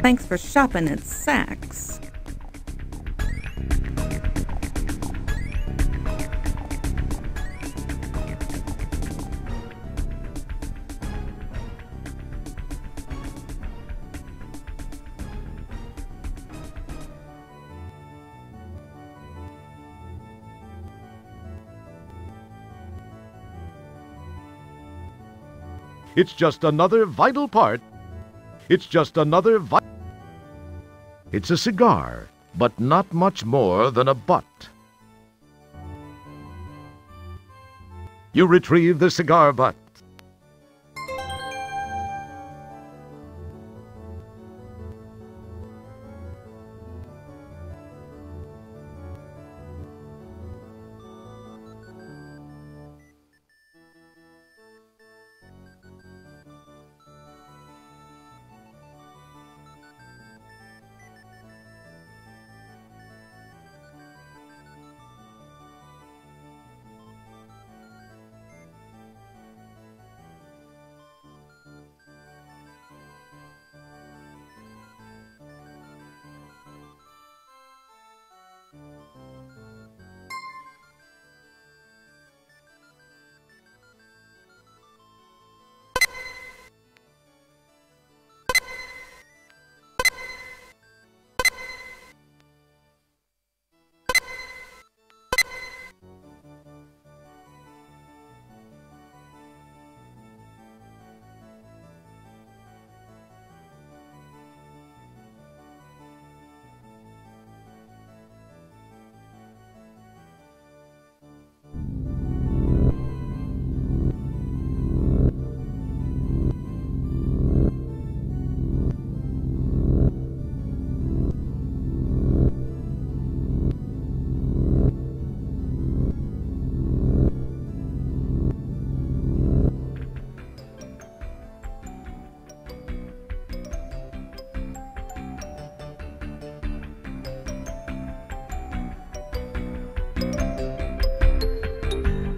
Thanks for shopping at Saks. It's just another vital part. It's just another It's a cigar, but not much more than a butt. You retrieve the cigar butt.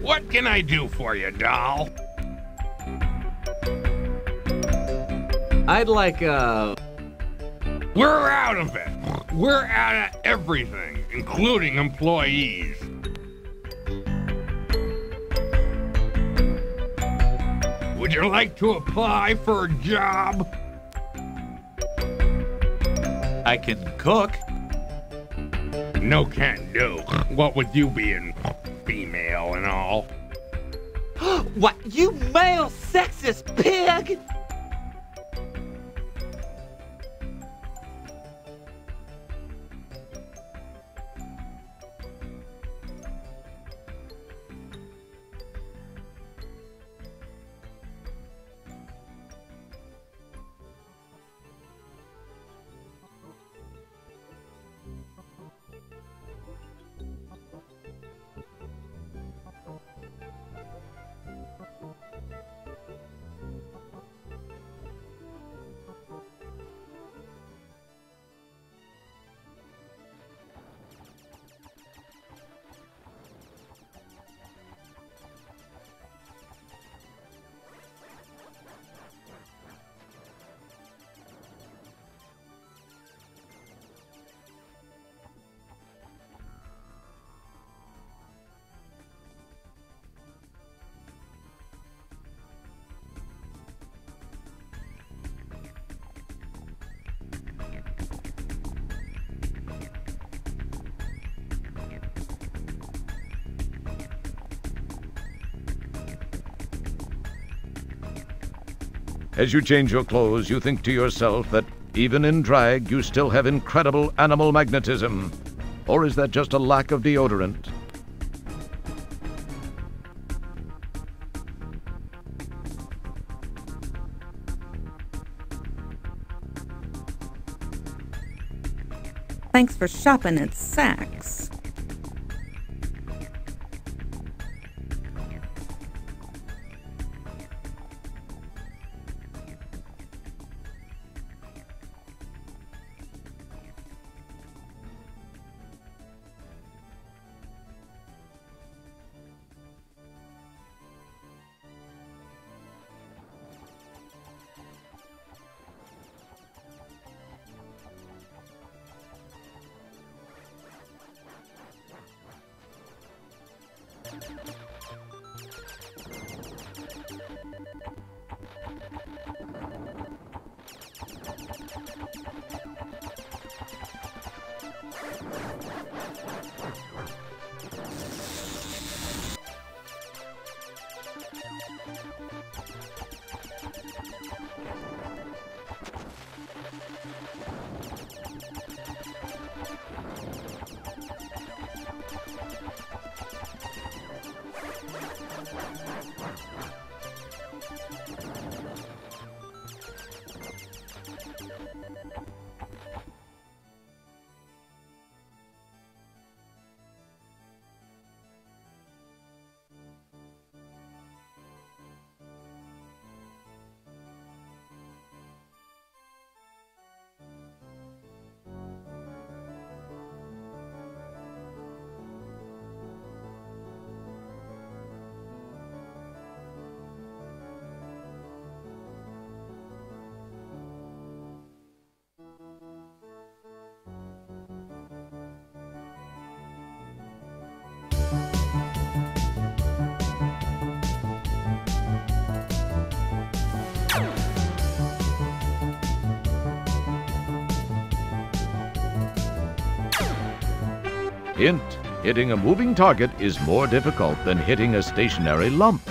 What can I do for you, doll? I'd like, We're out of it. We're out of everything, including employees. Would you like to apply for a job? I can cook. No can do. What with you being female and all? What, you male sexist pig? As you change your clothes, you think to yourself that even in drag, you still have incredible animal magnetism. Or is that just a lack of deodorant? Thanks for shopping at Saks. Hint, hitting a moving target is more difficult than hitting a stationary lump.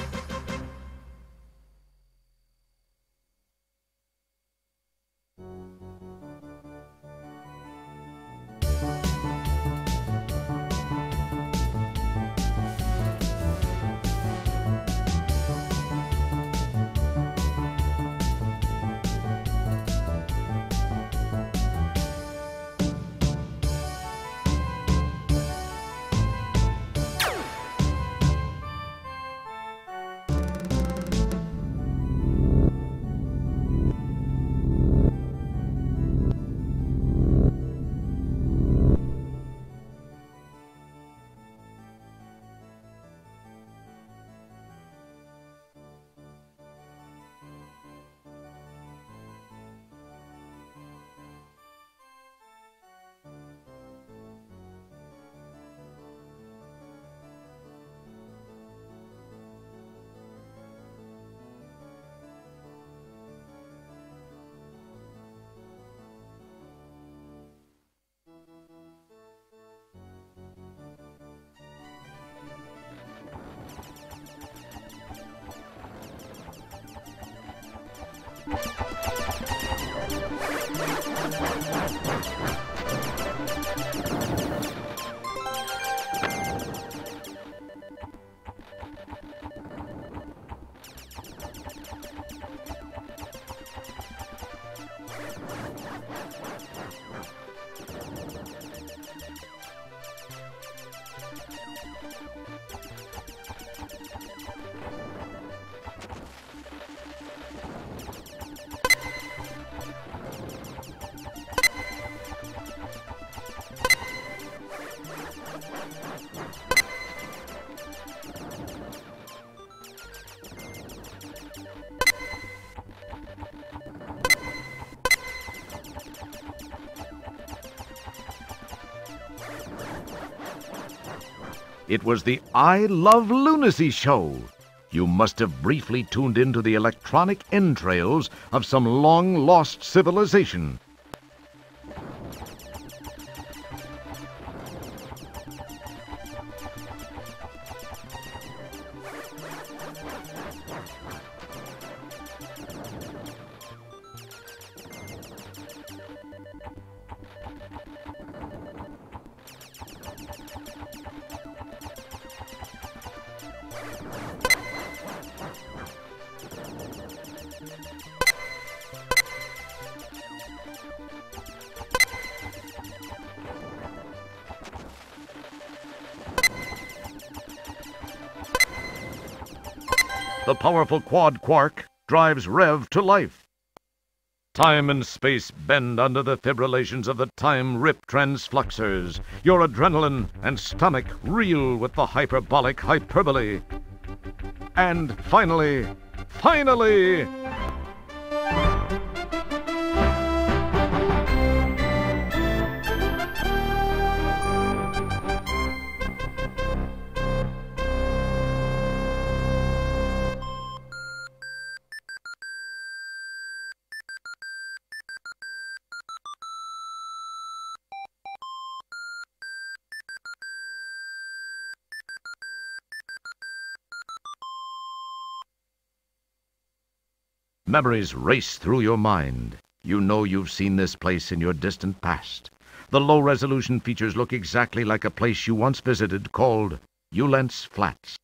It was the I Love Lunacy show. You must have briefly tuned into the electronic entrails of some long-lost civilization. The powerful quad quark drives Rev to life. Time and space bend under the fibrillations of the time-rip transfluxers. Your adrenaline and stomach reel with the hyperbolic hyperbole. And finally... Memories race through your mind. You know you've seen this place in your distant past. The low-resolution features look exactly like a place you once visited called Ulence Flats.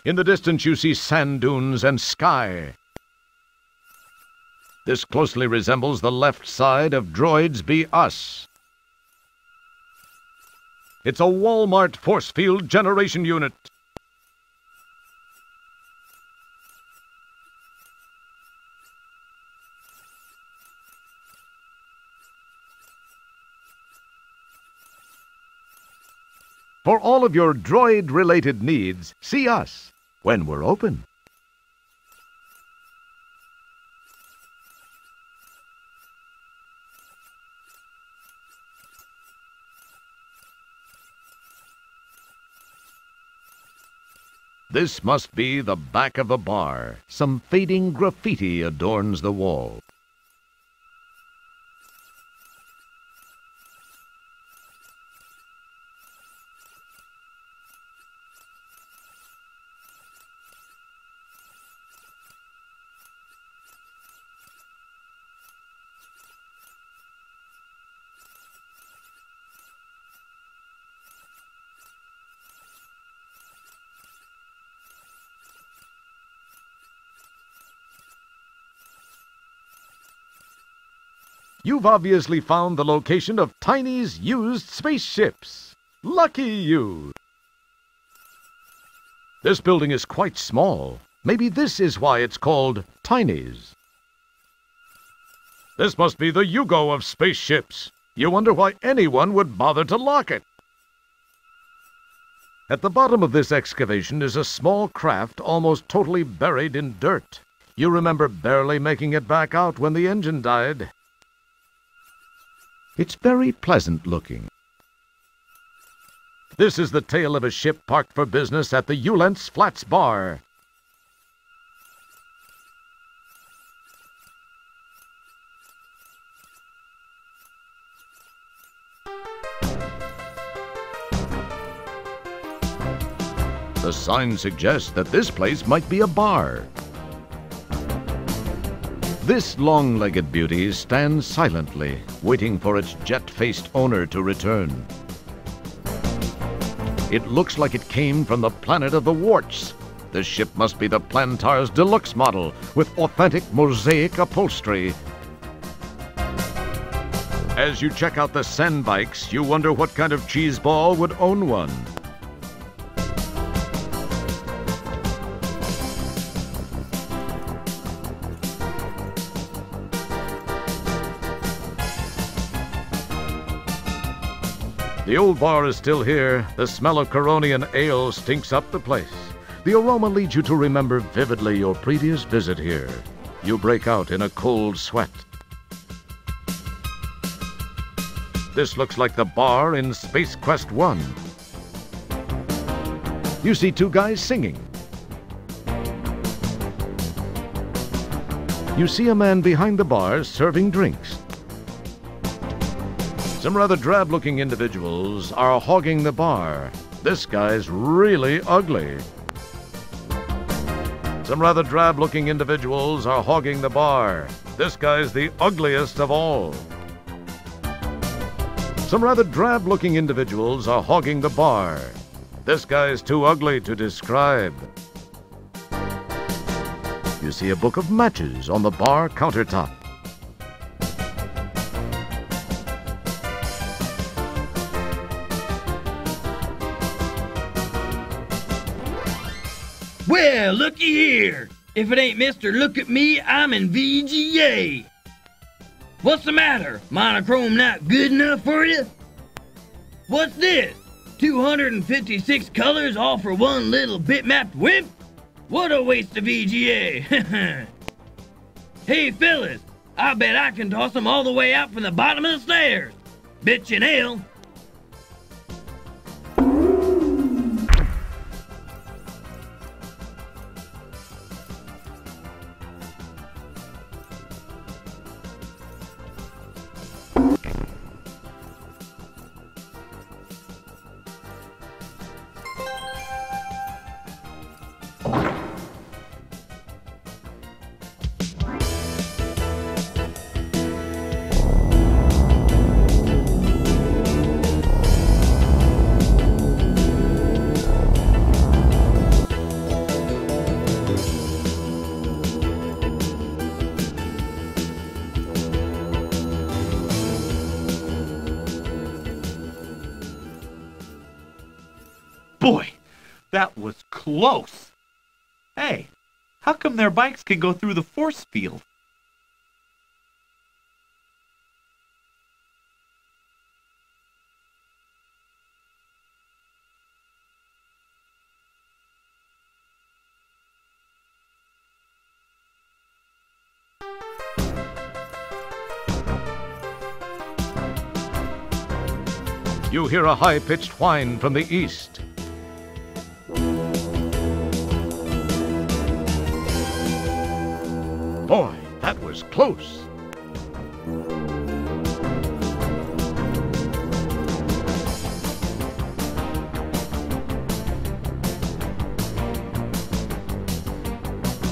In the distance you see sand dunes and sky. This closely resembles the left side of Droids Be Us. It's a Walmart force field generation unit. For all of your droid-related needs, see us when we're open. This must be the back of the bar. Some fading graffiti adorns the wall. You've obviously found the location of Tiny's used spaceships. Lucky you! This building is quite small. Maybe this is why it's called Tiny's. This must be the Yugo of spaceships. You wonder why anyone would bother to lock it. At the bottom of this excavation is a small craft almost totally buried in dirt. You remember barely making it back out when the engine died. It's very pleasant looking. This is the tale of a ship parked for business at the Ulence Flats bar. The sign suggests that this place might be a bar. This long-legged beauty stands silently, waiting for its jet-faced owner to return. It looks like it came from the planet of the warts. This ship must be the Plantar's deluxe model, with authentic mosaic upholstery. As you check out the sand bikes, you wonder what kind of cheeseball would own one. The old bar is still here. The smell of Coronian ale stinks up the place. The aroma leads you to remember vividly your previous visit here. You break out in a cold sweat. This looks like the bar in Space Quest 1. You see two guys singing. You see a man behind the bar serving drinks. Some rather drab-looking individuals are hogging the bar. This guy's really ugly. Some rather drab-looking individuals are hogging the bar. This guy's the ugliest of all. Some rather drab-looking individuals are hogging the bar. This guy's too ugly to describe. You see a book of matches on the bar countertop. Well, looky here. If it ain't Mr. Look at Me, I'm in VGA. What's the matter? Monochrome not good enough for you? What's this? 256 colors all for one little bitmapped wimp? What a waste of VGA. Hey, fellas, I bet I can toss them all the way out from the bottom of the stairs. Bet you an ale. Boy, that was close. Hey, how come their bikes can go through the force field? You hear a high-pitched whine from the east. Boy, that was close.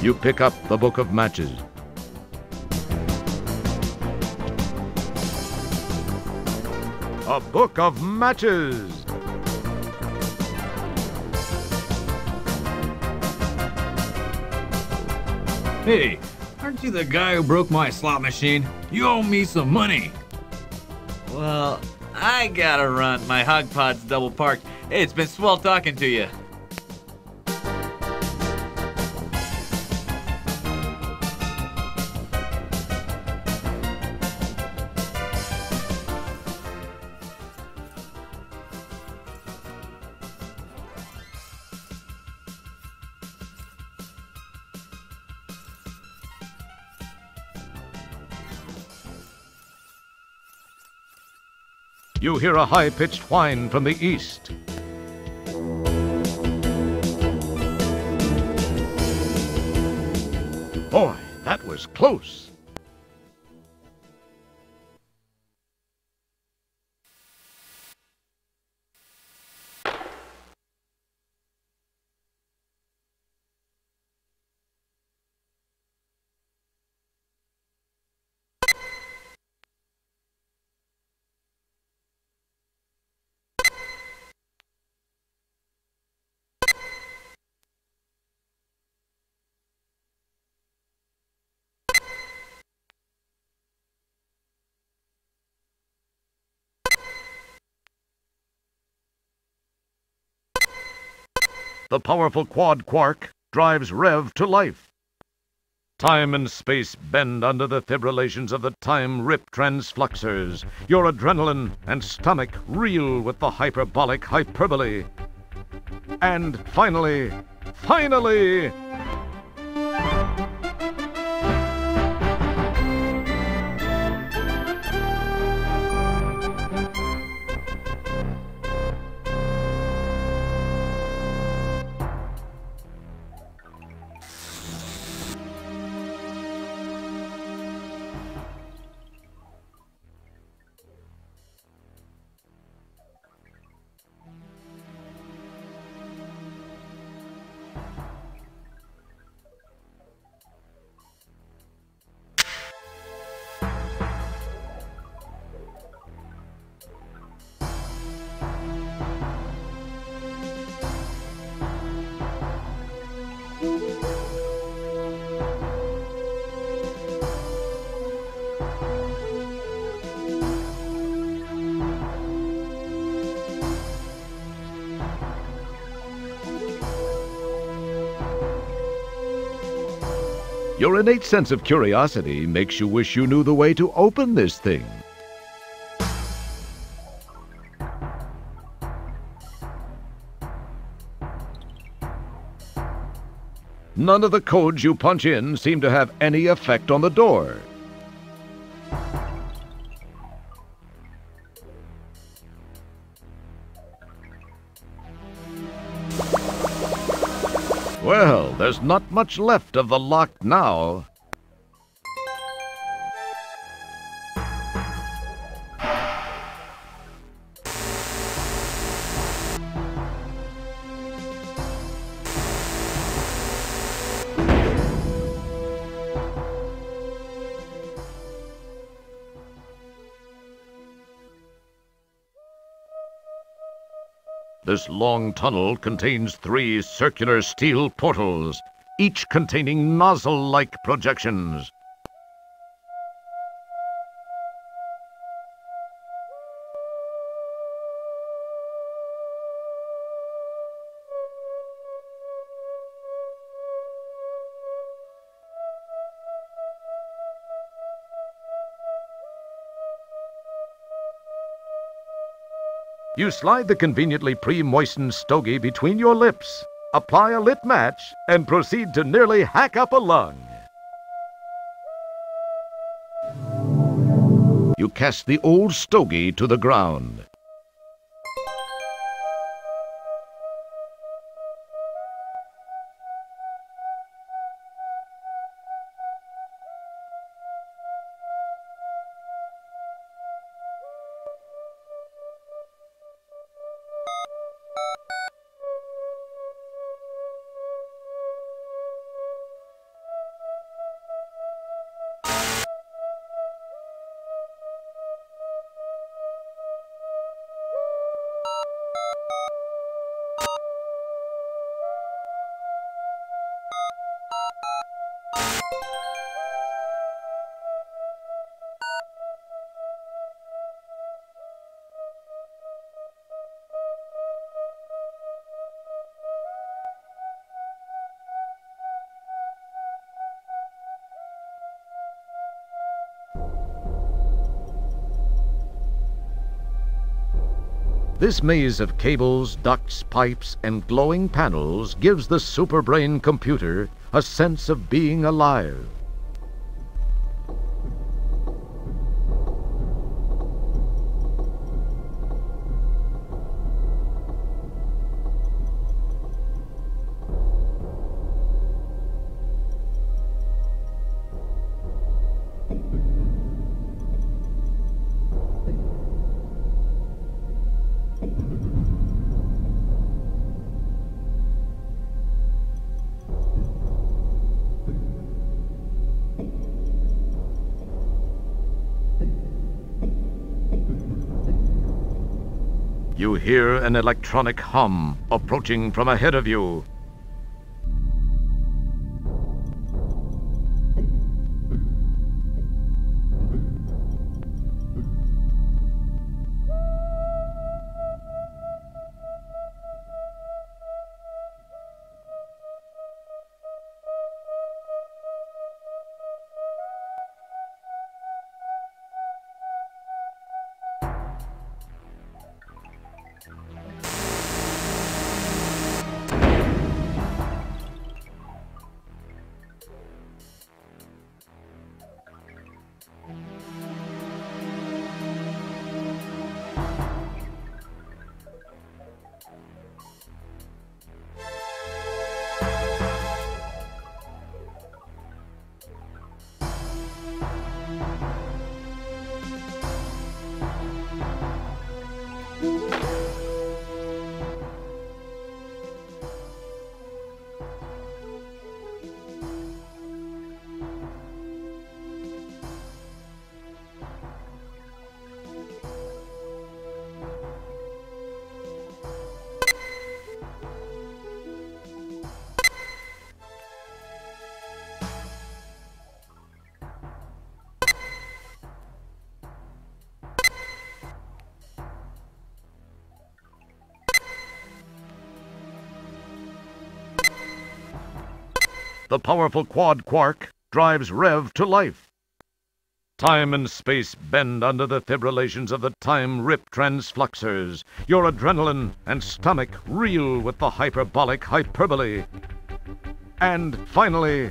You pick up the book of matches. A book of matches! Hey, aren't you the guy who broke my slot machine? You owe me some money. Well, I gotta run. My hog pod's double parked. Hey, it's been swell talking to you. You hear a high-pitched whine from the east. Boy, that was close. The powerful quad quark drives Rev to life. Time and space bend under the fibrillations of the time-rip transfluxers. Your adrenaline and stomach reel with the hyperbolic hyperbole. And finally... Your innate sense of curiosity makes you wish you knew the way to open this thing. None of the codes you punch in seem to have any effect on the door. Well, there's not much left of the lock now. This long tunnel contains 3 circular steel portals, each containing nozzle-like projections. You slide the conveniently pre-moistened stogie between your lips, apply a lit match, and proceed to nearly hack up a lung. You cast the old stogie to the ground. This maze of cables, ducts, pipes, and glowing panels gives the superbrain computer a sense of being alive. You hear an electronic hum approaching from ahead of you. The powerful quad quark drives Rev to life. Time and space bend under the fibrillations of the time-rip transfluxers. Your adrenaline and stomach reel with the hyperbolic hyperbole. And finally...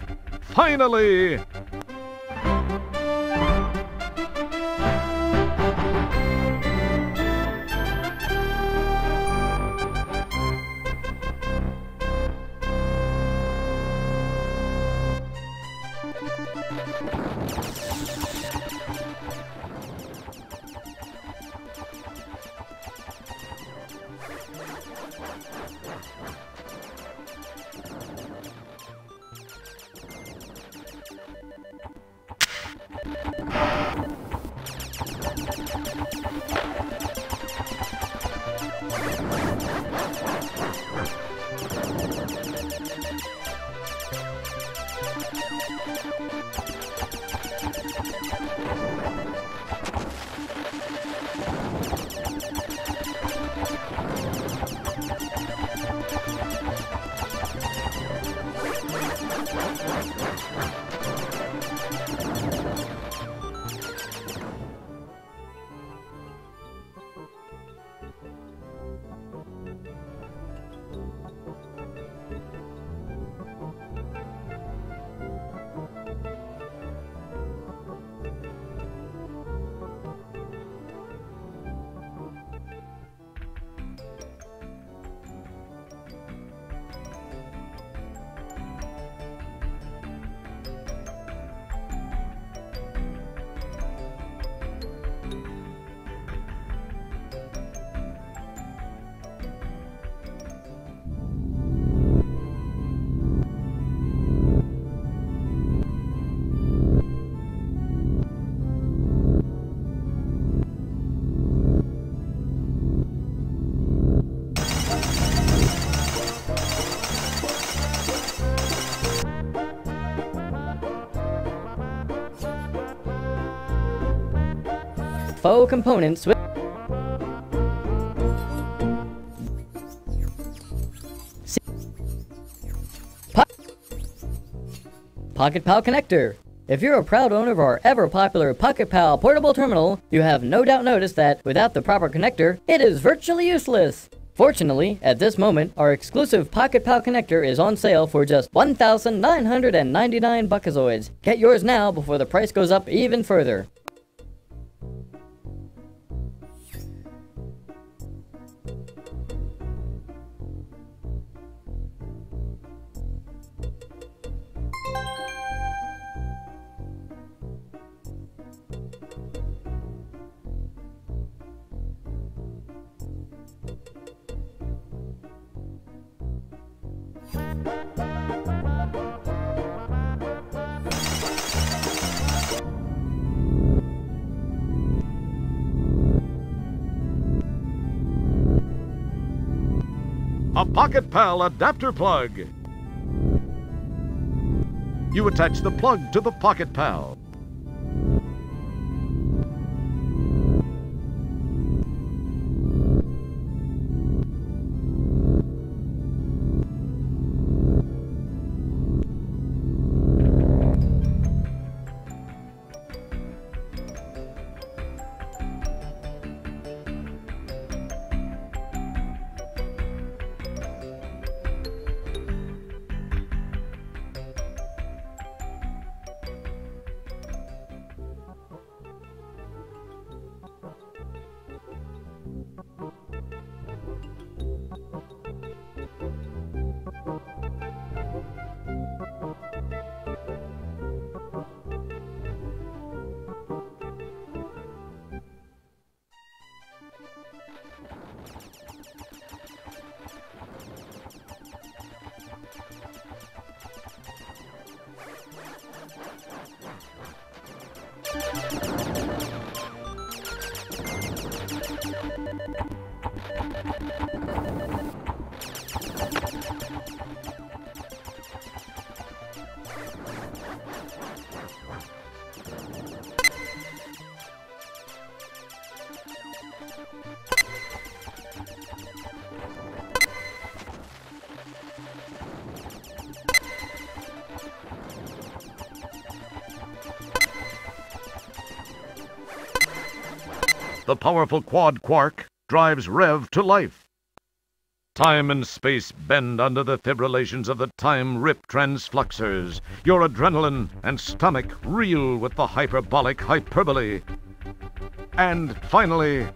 faux components with Pocket Pal connector. If you're a proud owner of our ever-popular Pocket Pal portable terminal, you have no doubt noticed that without the proper connector, it is virtually useless. Fortunately, at this moment, our exclusive Pocket Pal connector is on sale for just 1,999 buckazoids. Get yours now before the price goes up even further. A Pocket Pal adapter plug. You attach the plug to the Pocket Pal. The powerful quad quark drives Rev to life. Time and space bend under the fibrillations of the time-rip transfluxers. Your adrenaline and stomach reel with the hyperbolic hyperbole. And finally...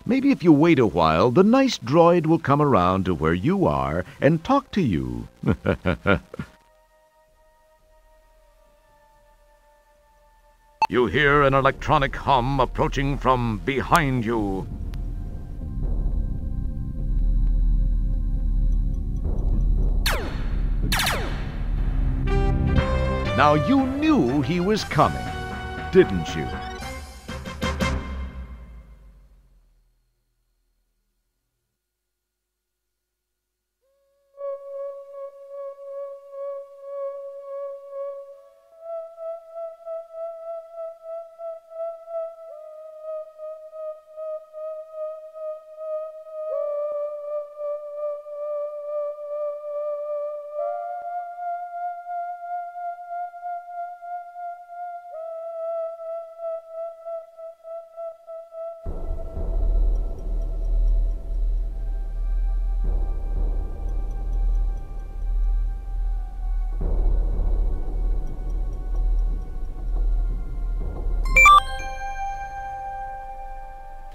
Maybe if you wait a while, the nice droid will come around to where you are and talk to you. You hear an electronic hum approaching from behind you. Now you knew he was coming, didn't you?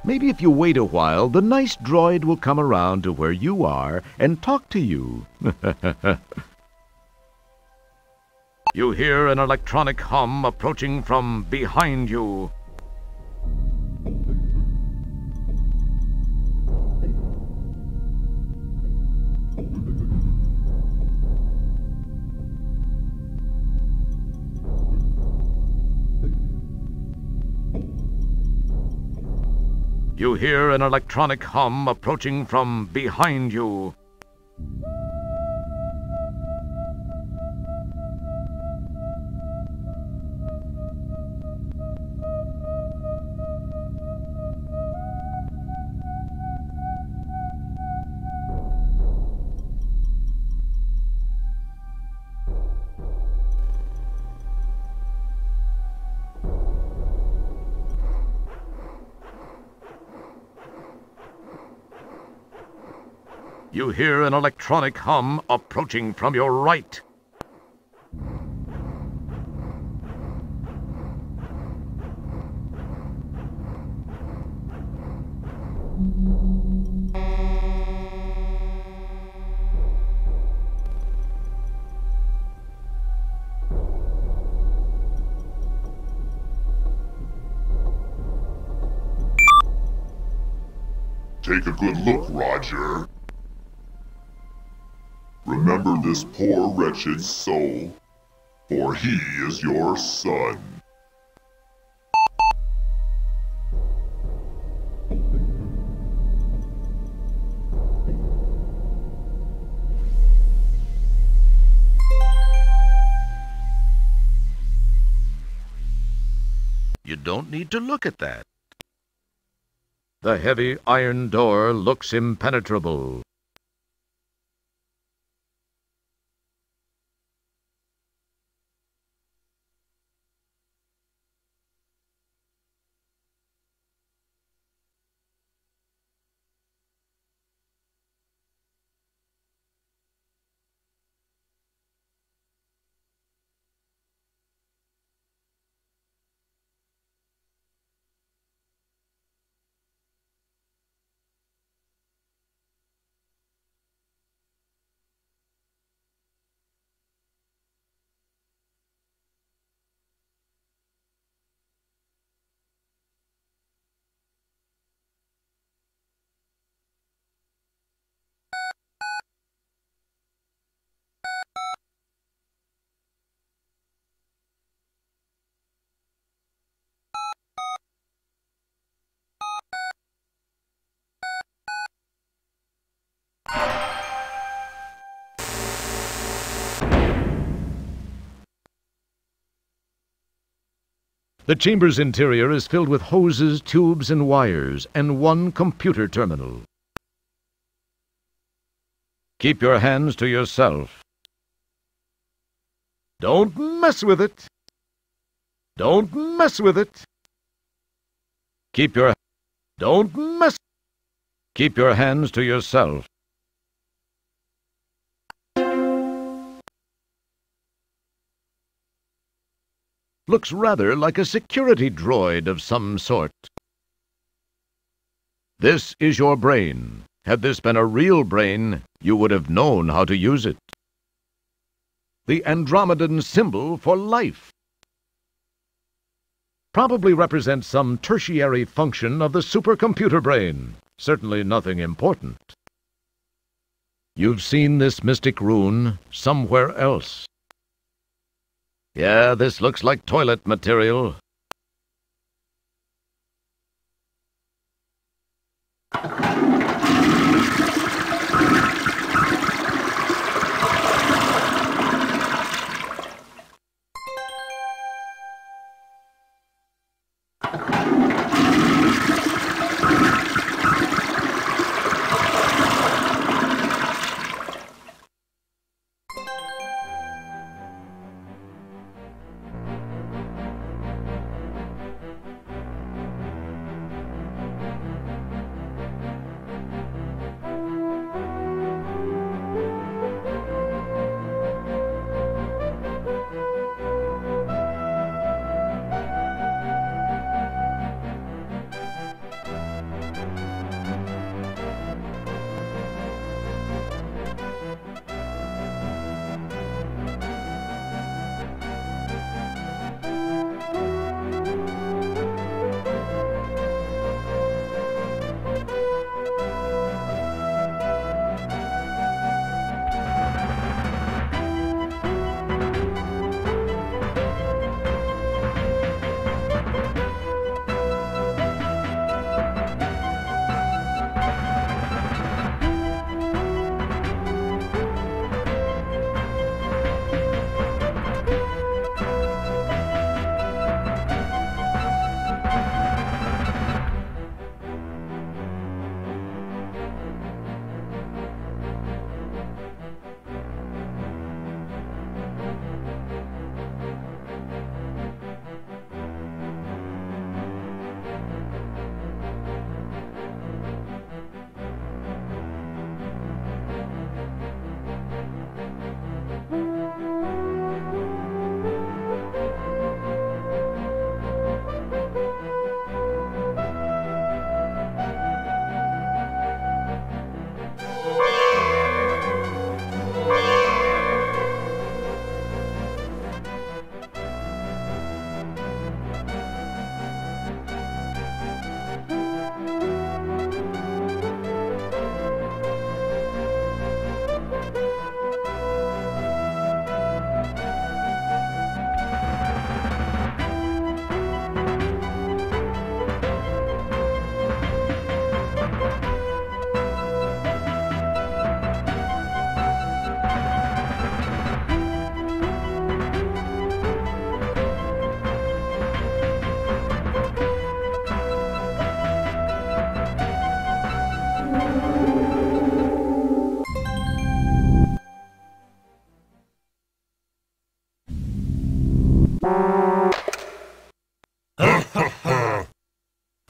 Maybe if you wait a while, the nice droid will come around to where you are and talk to you. You hear an electronic hum approaching from behind you. You hear an electronic hum approaching from behind you. You hear an electronic hum approaching from your right. Take a good look, Roger. Remember this poor wretched soul, for he is your son. You don't need to look at that. The heavy iron door looks impenetrable. The chamber's interior is filled with hoses, tubes, and wires, and one computer terminal. Keep your hands to yourself. Don't mess with it. Don't mess with it. Keep your hands to yourself. Looks rather like a security droid of some sort. This is your brain. Had this been a real brain, you would have known how to use it. The Andromedan symbol for life probably represents some tertiary function of the supercomputer brain. Certainly nothing important. You've seen this mystic rune somewhere else. Yeah, this looks like toilet material.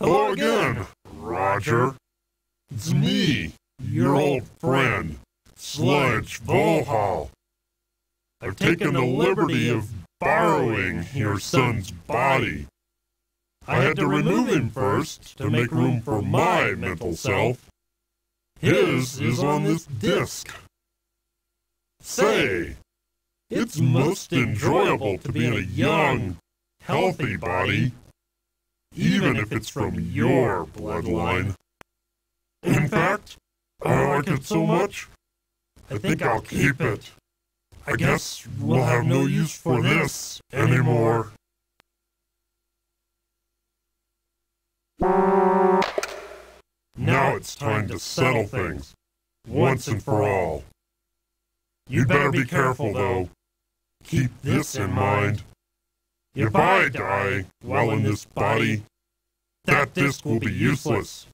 Hello again, Roger. It's me, your old friend, Sludge Vohaul. I've taken the liberty of borrowing your son's body. I had to remove him first to make room for my mental self. His is on this disc. Say, it's most enjoyable to be in a young, healthy body, even if it's from your bloodline. In fact, I like it so much, I think I'll keep it. I guess we'll have no use for this anymore. Now it's time to settle things, once and for all. You'd better be careful, though. Keep this in mind. If I die while in this body, that disc will be useless.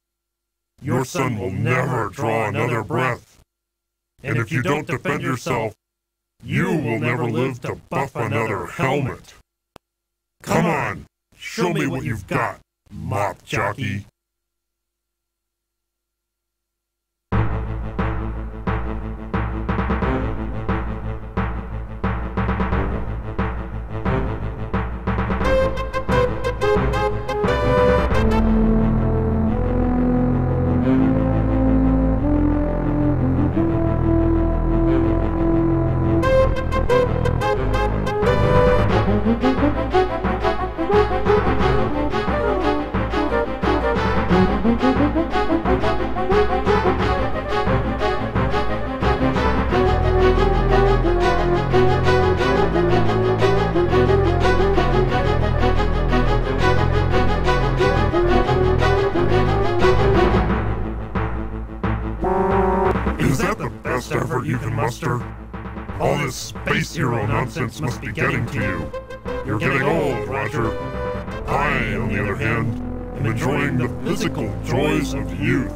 Your son will never draw another breath. And if you don't defend yourself, you will never live to buff another helmet. Come on, show me what you've got, mop jockey. Muster. All this space hero nonsense must be getting to you. You're getting old, Roger. I, on the other hand, am enjoying the physical joys of youth.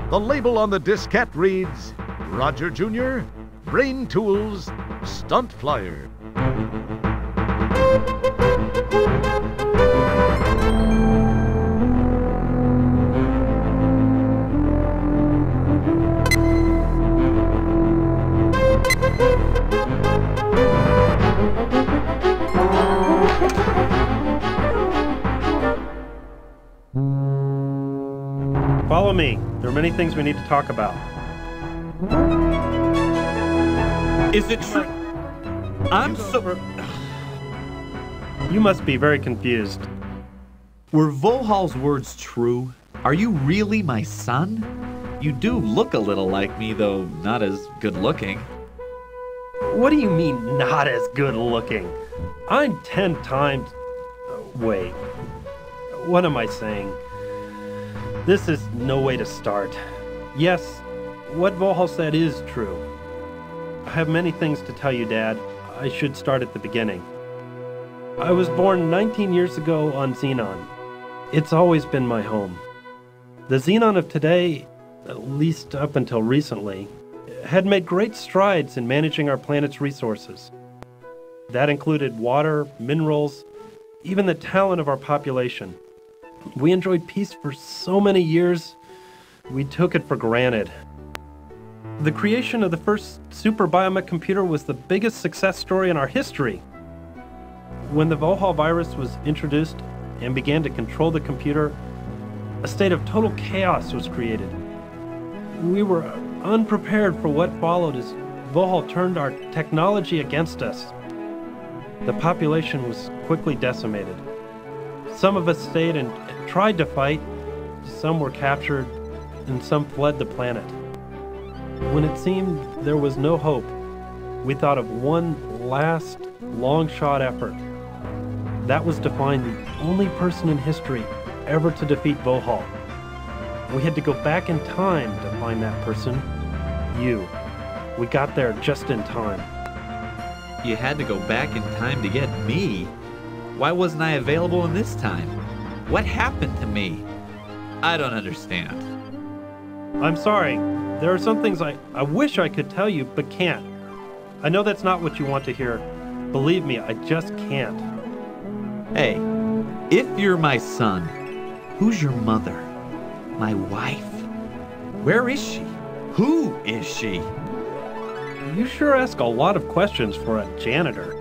The label on the diskette reads, Roger Jr., Brain Tools, Stunt Flyer. Follow me. There are many things we need to talk about. Is it true? I'm so... You must be very confused. Were Vohaul's words true? Are you really my son? You do look a little like me, though not as good looking. What do you mean, not as good looking? I'm 10 times... Wait. What am I saying? This is no way to start. Yes, what Vohaul said is true. I have many things to tell you, Dad. I should start at the beginning. I was born 19 years ago on Xenon. It's always been my home. The Xenon of today, at least up until recently, had made great strides in managing our planet's resources. That included water, minerals, even the talent of our population. We enjoyed peace for so many years, we took it for granted. The creation of the first super biomech computer was the biggest success story in our history. When the Vohaul virus was introduced and began to control the computer, a state of total chaos was created. We were unprepared for what followed as Vohaul turned our technology against us. The population was quickly decimated. Some of us stayed and tried to fight, some were captured, and some fled the planet. When it seemed there was no hope, we thought of one last, long-shot effort. That was to find the only person in history ever to defeat Vohaul. We had to go back in time to find that person, you. We got there just in time. You had to go back in time to get me? Why wasn't I available in this time? What happened to me? I don't understand. I'm sorry. There are some things I wish I could tell you, but can't. I know that's not what you want to hear. Believe me, I just can't. Hey, if you're my son, who's your mother? My wife? Where is she? Who is she? You sure ask a lot of questions for a janitor.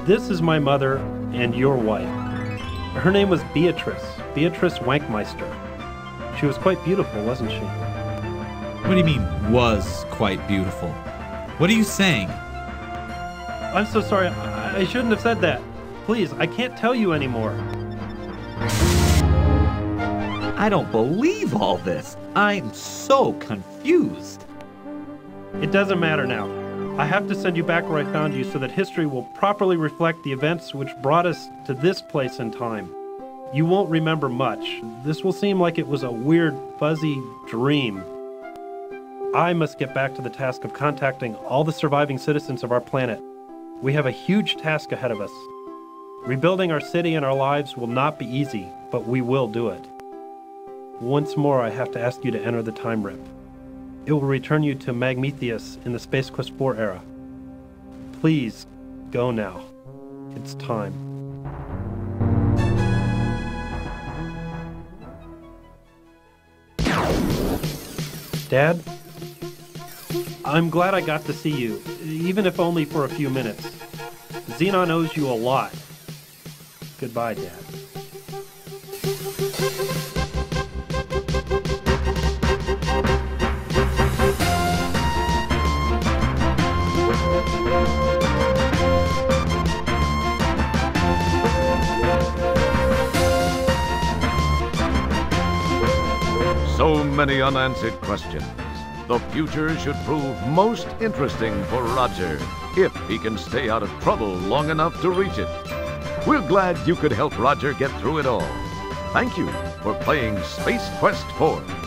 This is my mother and your wife. Her name was Beatrice Wankmeister. She was quite beautiful, wasn't she? What do you mean, was quite beautiful? What are you saying? I'm so sorry. I shouldn't have said that. Please, I can't tell you anymore. I don't believe all this. I'm so confused. It doesn't matter now. I have to send you back where I found you so that history will properly reflect the events which brought us to this place in time. You won't remember much. This will seem like it was a weird, fuzzy dream. I must get back to the task of contacting all the surviving citizens of our planet. We have a huge task ahead of us. Rebuilding our city and our lives will not be easy, but we will do it. Once more, I have to ask you to enter the time rip. It will return you to Magmetheus in the Space Quest 4 era. Please, go now. It's time. Dad? I'm glad I got to see you, even if only for a few minutes. Xenon owes you a lot. Goodbye, Dad. So many unanswered questions. The future should prove most interesting for Roger, if he can stay out of trouble long enough to reach it. We're glad you could help Roger get through it all. Thank you for playing Space Quest 4.